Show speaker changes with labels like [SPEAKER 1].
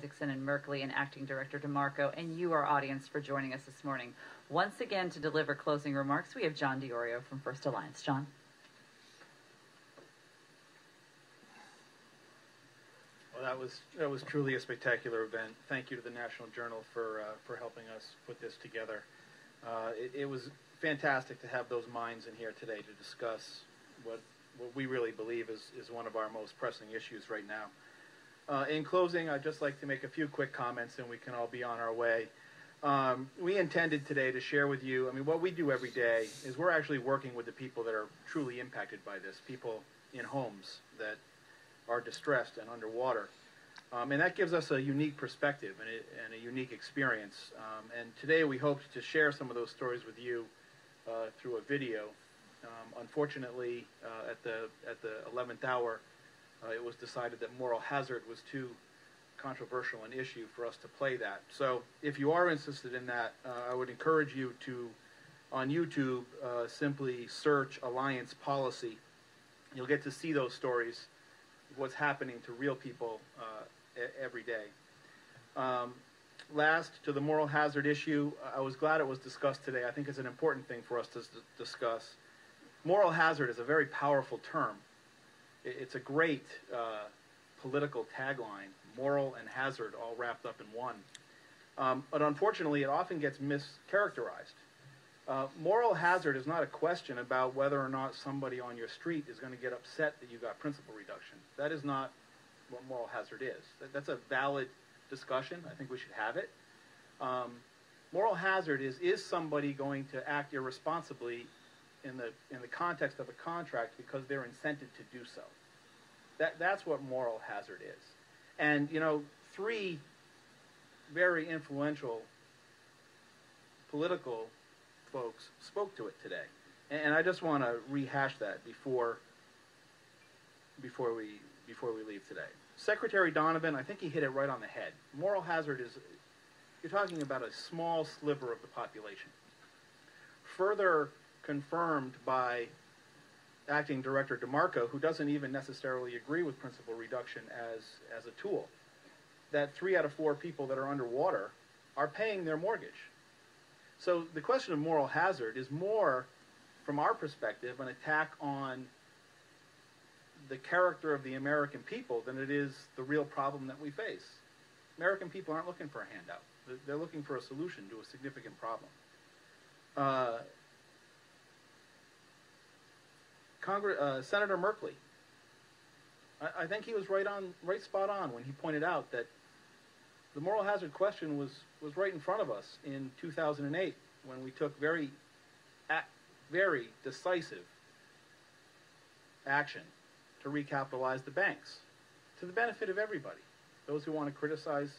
[SPEAKER 1] Isaacson and Merkley and Acting Director DeMarco, and you, our audience, for joining us this morning. Once again, to deliver closing remarks, we have John DiOrio from First Alliance. John.
[SPEAKER 2] Well, that was truly a spectacular event. Thank you to the National Journal for helping us put this together. It was fantastic to have those minds in here today to discuss what we really believe is one of our most pressing issues right now. In closing, I'd just like to make a few quick comments, and we can all be on our way. We intended today to share with you, what we do every day is we're actually working with the people that are truly impacted by this, people in homes that are distressed and underwater. And that gives us a unique perspective and a unique experience. And today we hoped to share some of those stories with you through a video. Unfortunately, at the 11th hour, it was decided that moral hazard was too controversial an issue for us to play that. So if you are interested in that, I would encourage you to, on YouTube, simply search Alliance Policy. You'll get to see those stories, what's happening to real people every day. Last, to the moral hazard issue, I was glad it was discussed today. I think it's an important thing for us to discuss. Moral hazard is a very powerful term. It's a great political tagline, moral and hazard all wrapped up in one. But unfortunately, it often gets mischaracterized. Moral hazard is not a question about whether or not somebody on your street is going to get upset that you got principal reduction. That is not what moral hazard is. That's a valid discussion. I think we should have it. Moral hazard is somebody going to act irresponsibly in the context of a contract because they're incented to do so. That's what moral hazard is. And, three very influential political folks spoke to it today. And I just want to rehash that before we leave today. Secretary Donovan, I think he hit it right on the head. Moral hazard is, you're talking about a small sliver of the population. Further confirmed by Acting Director DeMarco, who doesn't even necessarily agree with principal reduction as a tool, that 3 out of 4 people that are underwater are paying their mortgage. So the question of moral hazard is more, from our perspective, an attack on the character of the American people than it is the real problem that we face. American people aren't looking for a handout. They're looking for a solution to a significant problem. Senator Merkley, I think he was right spot on when he pointed out that the moral hazard question was right in front of us in 2008 when we took very decisive action to recapitalize the banks to the benefit of everybody. Those who want to criticize